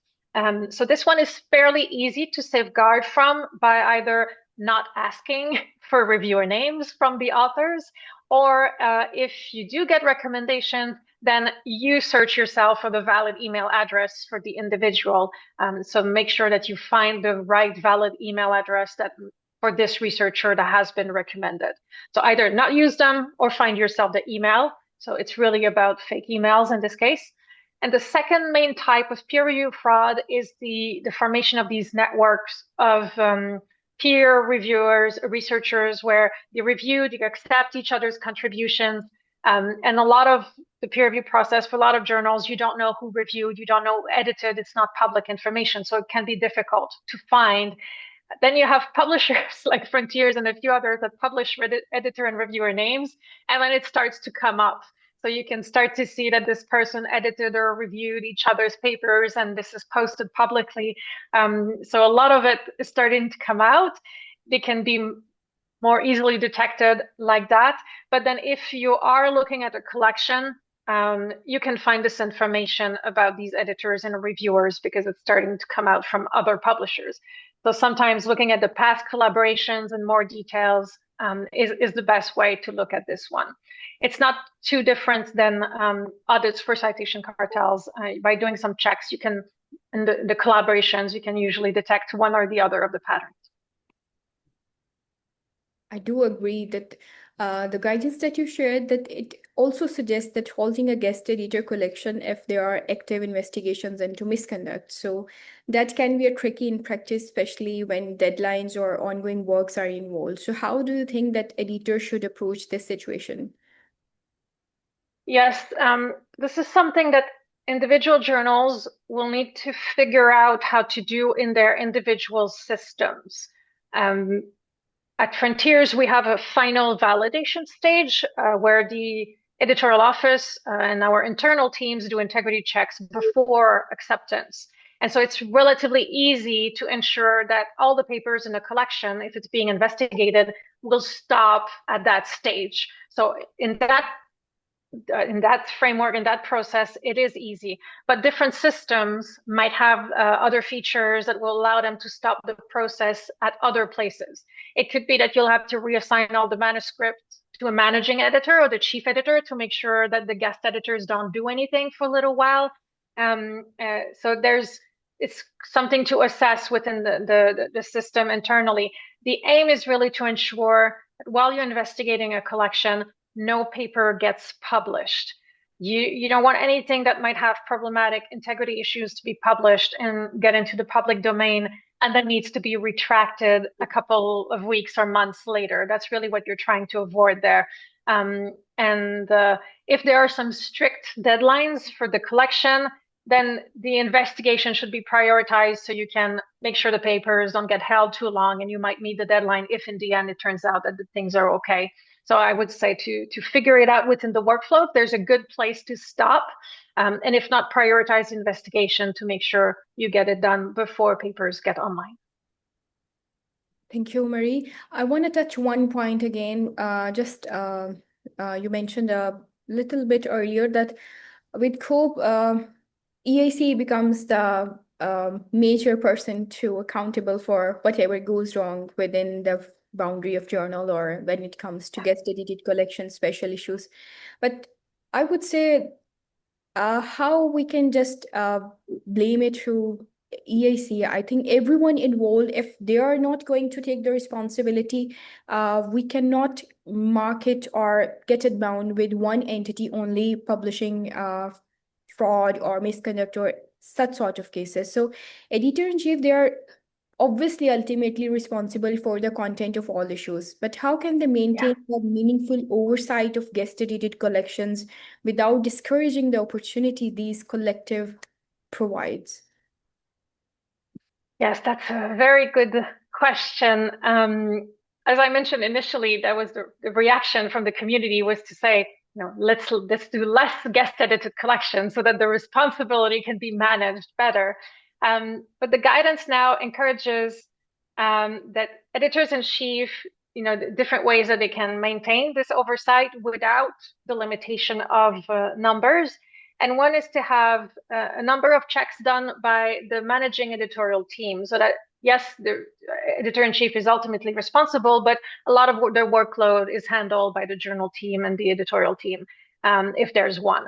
So this one is fairly easy to safeguard from by either not asking for reviewer names from the authors, or if you do get recommendations, then you search yourself for the valid email address for the individual. So make sure that you find the right valid email address that for this researcher that has been recommended. So either not use them or find yourself the email. So it's really about fake emails in this case. And the second main type of peer review fraud is the formation of these networks of peer reviewers, researchers, where they review, they accept each other's contributions. And a lot of the peer review process for a lot of journals, you don't know who reviewed, you don't know who edited, it's not public information. So it can be difficult to find. Then you have publishers like Frontiers and a few others that publish editor and reviewer names, and then it starts to come up. So you can start to see that this person edited or reviewed each other's papers, and this is posted publicly. So a lot of it is starting to come out. They can be more easily detected like that. But then if you are looking at a collection, you can find this information about these editors and reviewers because it's starting to come out from other publishers. So sometimes looking at the past collaborations and more details is the best way to look at this one. It's not too different than audits for citation cartels. By doing some checks, you can in the collaborations, you can usually detect one or the other of the patterns. I do agree that the guidance that you shared, that it also suggests that halting a guest editor collection if there are active investigations into misconduct. So that can be a tricky in practice, especially when deadlines or ongoing works are involved. So how do you think that editors should approach this situation? Yes, this is something that individual journals will need to figure out how to do in their individual systems. At Frontiers, we have a final validation stage where the editorial office and our internal teams do integrity checks before acceptance. And so it's relatively easy to ensure that all the papers in a collection, if it's being investigated, will stop at that stage. So in that framework, in that process, it is easy. But different systems might have other features that will allow them to stop the process at other places. It could be that you'll have to reassign all the manuscripts to a managing editor or the chief editor to make sure that the guest editors don't do anything for a little while. So it's something to assess within the system internally. The aim is really to ensure that while you're investigating a collection, no paper gets published. You don't want anything that might have problematic integrity issues to be published and get into the public domain and then needs to be retracted a couple of weeks or months later. That's really what you're trying to avoid there. If there are some strict deadlines for the collection, then the investigation should be prioritized so you can make sure the papers don't get held too long and you might meet the deadline if in the end it turns out that the things are okay. So I would say to figure it out within the workflow, there's a good place to stop. And if not, prioritize investigation to make sure you get it done before papers get online. Thank you, Marie. I want to touch one point again. You mentioned a little bit earlier that with COPE, EAC becomes the major person to accountable for whatever goes wrong within the boundary of journal or when it comes to guest edited collection special issues. But I would say how we can just blame it to EAC. I think everyone involved, if they are not going to take the responsibility, we cannot market or get it bound with one entity only publishing fraud or misconduct or such sort of cases. So editor-in-chief, they are obviously ultimately responsible for the content of all issues, but how can they maintain a meaningful oversight of guest edited collections without discouraging the opportunity these collective provides? Yes, that's a very good question. As I mentioned initially, that was the reaction from the community was to say, let's do less guest edited collections so that the responsibility can be managed better. But the guidance now encourages that editors-in-chief, the different ways that they can maintain this oversight without the limitation of numbers. And one is to have a number of checks done by the managing editorial team so that, yes, the editor-in-chief is ultimately responsible, but a lot of their workload is handled by the journal team and the editorial team, if there's one.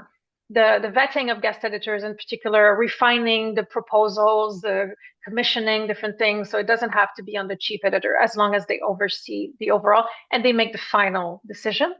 The vetting of guest editors in particular, refining the proposals, the commissioning different things. So it doesn't have to be on the chief editor as long as they oversee the overall and they make the final decision.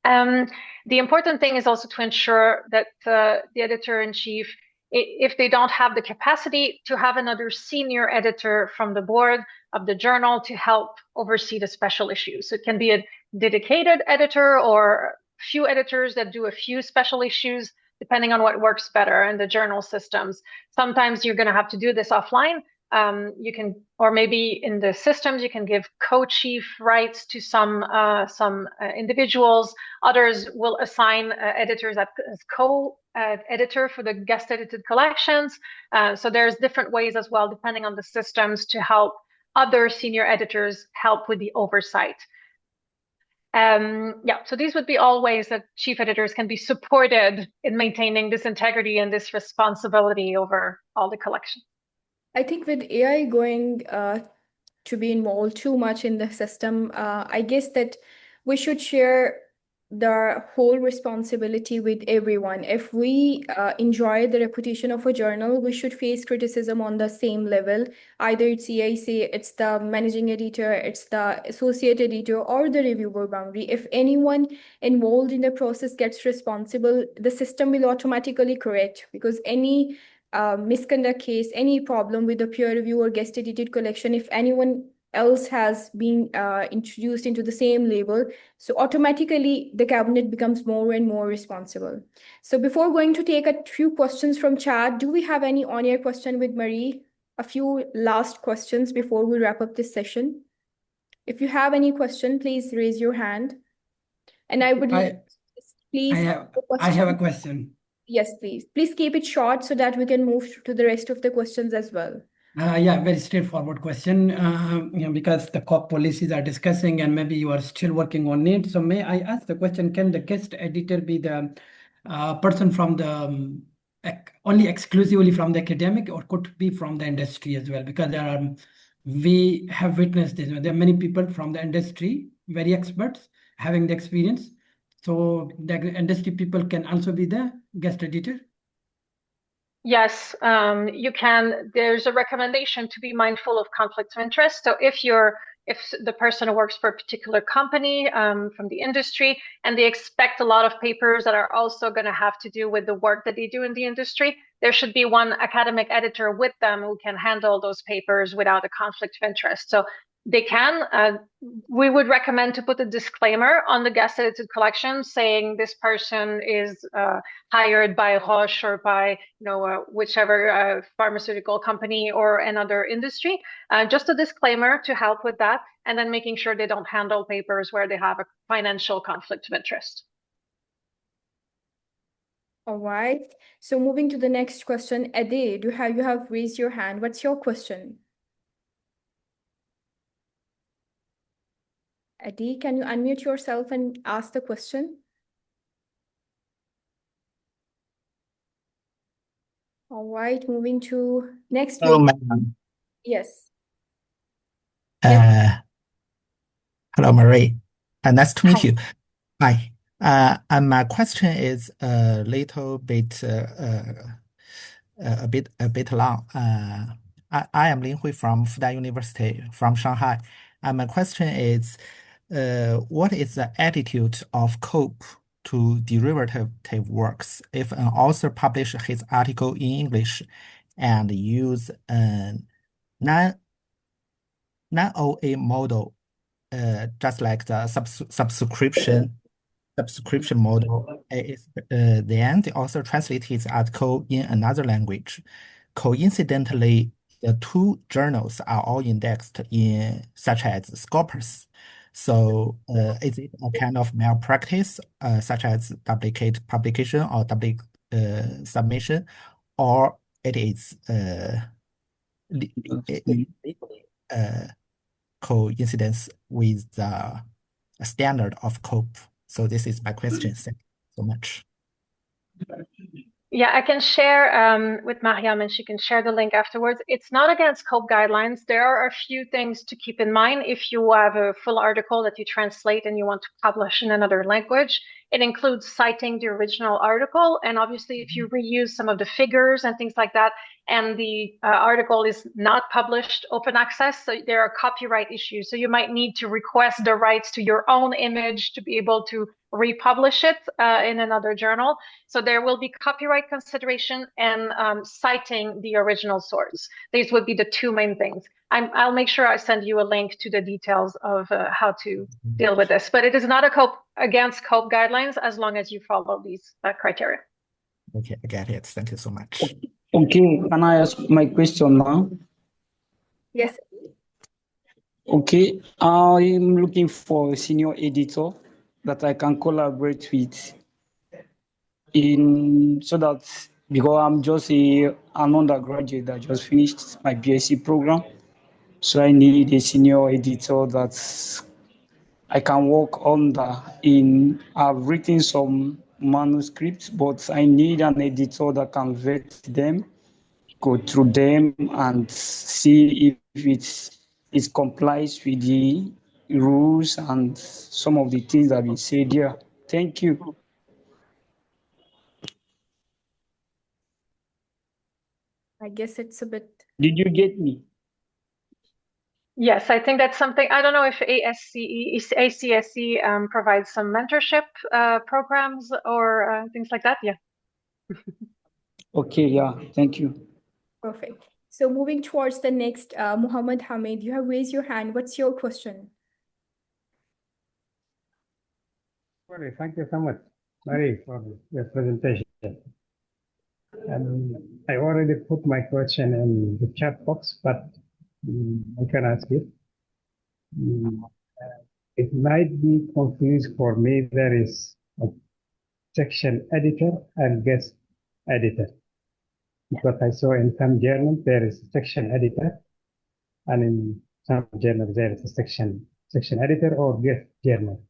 The important thing is also to ensure that the editor-in-chief, if they don't have the capacity, to have another senior editor from the board of the journal to help oversee the special issues. So it can be a dedicated editor or few editors that do a few special issues, depending on what works better in the journal systems. Sometimes you're going to have to do this offline. You can, or maybe in the systems, you can give co-chief rights to some individuals. Others will assign editors as co-editor for the guest edited collections. So there's different ways as well, depending on the systems, to help other senior editors help with the oversight. So these would be all ways that chief editors can be supported in maintaining this integrity and this responsibility over all the collection. I think with AI going to be involved too much in the system, I guess that we should share the whole responsibility with everyone. If we enjoy the reputation of a journal, we should face criticism on the same level. Either it's ACSE, it's the managing editor, it's the associate editor, or the reviewer boundary. If anyone involved in the process gets responsible, the system will automatically correct, because any misconduct case, any problem with the peer review or guest edited collection, if anyone else has been introduced into the same label, so automatically the cabinet becomes more and more responsible. So before going to take a few questions from chat, do we have any on-air question with Marie? A few last questions before we wrap up this session. If you have any question, please raise your hand. And I would please. I have a question. Yes, please. Please keep it short so that we can move to the rest of the questions as well. Yeah, very straightforward question. Because the COPE policies are discussing and maybe you are still working on it. So may I ask the question, can the guest editor be the person from the only exclusively from the academic, or could be from the industry as well? Because we have witnessed this. There are many people from the industry, very experts, having the experience. So the industry people can also be the guest editor? Yes, you can. There's a recommendation to be mindful of conflicts of interest. So if the person works for a particular company from the industry, and they expect a lot of papers that are also going to have to do with the work that they do in the industry, there should be one academic editor with them who can handle those papers without a conflict of interest. So they can. We would recommend to put a disclaimer on the guest edited collection saying this person is hired by Roche or by whichever pharmaceutical company or another industry. Just a disclaimer to help with that, and then making sure they don't handle papers where they have a financial conflict of interest. All right. So moving to the next question, Ade, you have raised your hand. What's your question? Adi, can you unmute yourself and ask the question? All right, moving to next. Hello, ma'am. Yes. Hello, Marie. Nice to meet Hi. you. Hi. And my question is a little bit a bit long. I am Lin Hui from Fudan University from Shanghai. And my question is, what is the attitude of COPE to derivative works if an author publishes his article in English and use a non-OA model, just like the subscription model, then the author translates his article in another language. Coincidentally, the two journals are all indexed in such as Scopus. So is it a kind of malpractice, such as duplicate publication or duplicate submission, or it is coincidence with the standard of COPE? So this is my question. Thank you so much. Yeah, I can share with Mariam, and she can share the link afterwards. It's not against COPE guidelines. There are a few things to keep in mind if you have a full article that you translate and you want to publish in another language. It includes citing the original article, and obviously if you reuse some of the figures and things like that, and the article is not published open access, so there are copyright issues. So you might need to request the rights to your own image to be able to republish it in another journal. So there will be copyright consideration and citing the original source. These would be the two main things. I'll make sure I send you a link to the details of how to deal with this. But it is not against COPE guidelines as long as you follow these criteria. Okay, I get it. Thank you so much. Okay, can I ask my question now? Yes. Okay, I'm looking for a senior editor that I can collaborate with so that, because I'm just an undergraduate that just finished my BSc program. So I need a senior editor that I can work under. I've written some manuscripts, but I need an editor that can vet them, go through them, and see if it complies with the rules and some of the things that we say there. Thank you. I guess it's a bit. Did you get me? Yes, I think that's something. I don't know if ACSE provides some mentorship programs or things like that. Yeah. Okay, yeah, thank you. Perfect. So moving towards the next, Muhammad Hamid, you have raised your hand. What's your question? Sorry, thank you so much, Mary, for your presentation. And I already put my question in the chat box, but I can ask it. It might be confused for me. There is a section editor and guest editor. Because I saw in some journals there is a section editor, and in some journals there is a section editor or guest journal.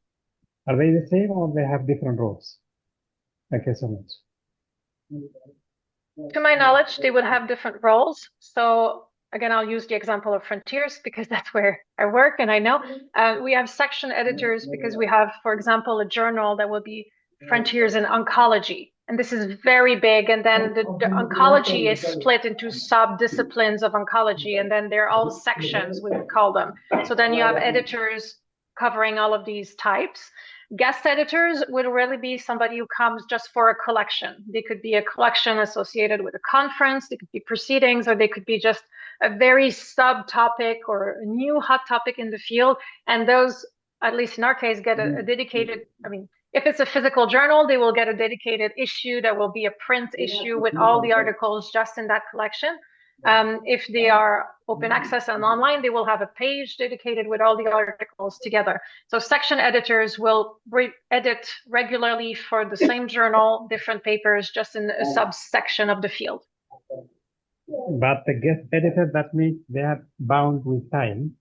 Are they the same or they have different roles? Thank you so much. To my knowledge, they would have different roles. So again, I'll use the example of Frontiers because that's where I work and I know. We have section editors because we have, for example, a journal that will be Frontiers in Oncology. And this is very big. And then the oncology is split into sub-disciplines of oncology. And then they're all sections, we would call them. So then you have editors covering all of these types. Guest editors would really be somebody who comes just for a collection. They could be a collection associated with a conference, they could be proceedings, or they could be just a very subtopic or a new hot topic in the field. And those, at least in our case, get a dedicated, I mean, if it's a physical journal, they will get a dedicated issue that will be a print issue with all the articles just in that collection. If they are open access and online, they will have a page dedicated with all the articles together. So section editors will edit regularly for the same journal, different papers, just in a subsection of the field. But the guest editor, that means they are bound with time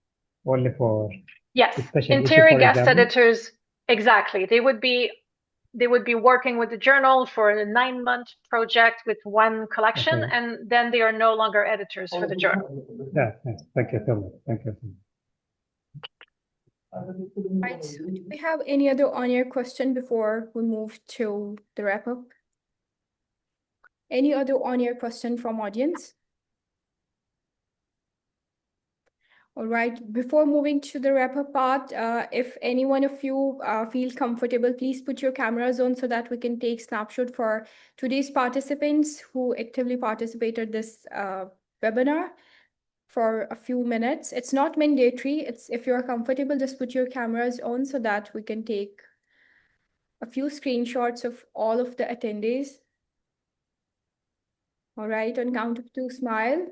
only for interior guest editors, exactly. They would be working with the journal for a 9-month project with one collection, and then they are no longer editors for the journal. Yeah, thank you so much. Thank you so much. Right. So do we have any other on-air question before we move to the wrap-up? Any other on-air question from audience? All right, before moving to the wrap-up part, if any one of you feel comfortable, please put your cameras on so that we can take snapshot for today's participants who actively participated this webinar for a few minutes. It's not mandatory. It's if you're comfortable, just put your cameras on so that we can take a few screenshots of all of the attendees. All right, on count of 2, smile.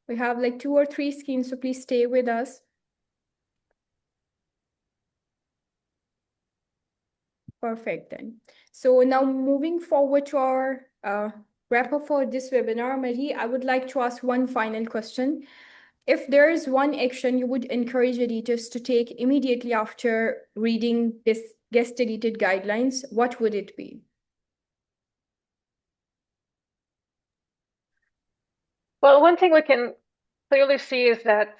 We have like 2 or 3 screens, so please stay with us. Perfect then. So now moving forward to our wrap-up for this webinar, Marie, I would like to ask one final question. If there is one action you would encourage editors to take immediately after reading this guest edited guidelines, what would it be? Well, one thing we can clearly see is that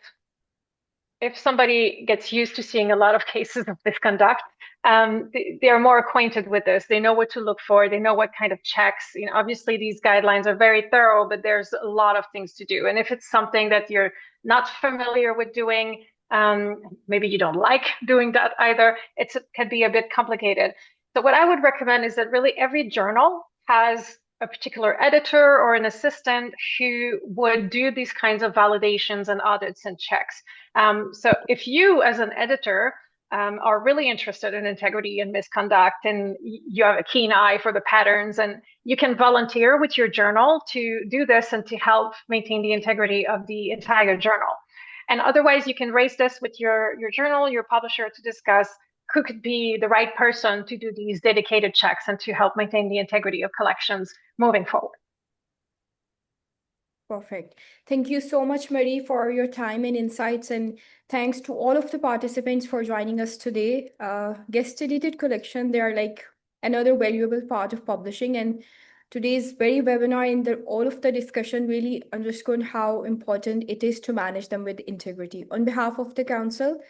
if somebody gets used to seeing a lot of cases of misconduct, they are more acquainted with this. They know what to look for. They know what kind of checks. You know, obviously these guidelines are very thorough, but there's a lot of things to do. And if it's something that you're not familiar with doing, maybe you don't like doing that either, it can be a bit complicated. So what I would recommend is that really every journal has a particular editor or an assistant who would do these kinds of validations and audits and checks. So if you as an editor are really interested in integrity and misconduct, and you have a keen eye for the patterns, and you can volunteer with your journal to do this and to help maintain the integrity of the entire journal. And otherwise, you can raise this with your journal, your publisher, to discuss who could be the right person to do these dedicated checks and to help maintain the integrity of collections moving forward. Perfect. Thank you so much, Marie, for your time and insights. And thanks to all of the participants for joining us today. Guest edited collection, they are like another valuable part of publishing. And today's very webinar and all of the discussion really underscored how important it is to manage them with integrity. On behalf of the council,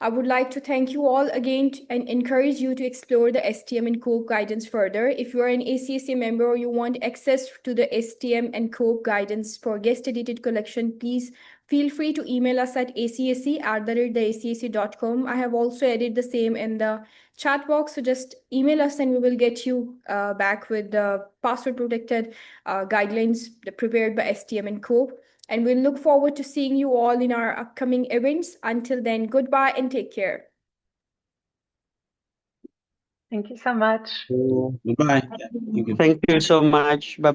I would like to thank you all again and encourage you to explore the STM and COPE guidance further. If you are an ACSE member or you want access to the STM and COPE guidance for guest edited collection, please feel free to email us at acse@theacse.com. I have also added the same in the chat box, so just email us and we will get you back with the password protected guidelines prepared by STM and COPE. And we'll look forward to seeing you all in our upcoming events. Until then, goodbye and take care. Thank you so much. Goodbye. Thank you. Thank you so much. Bye.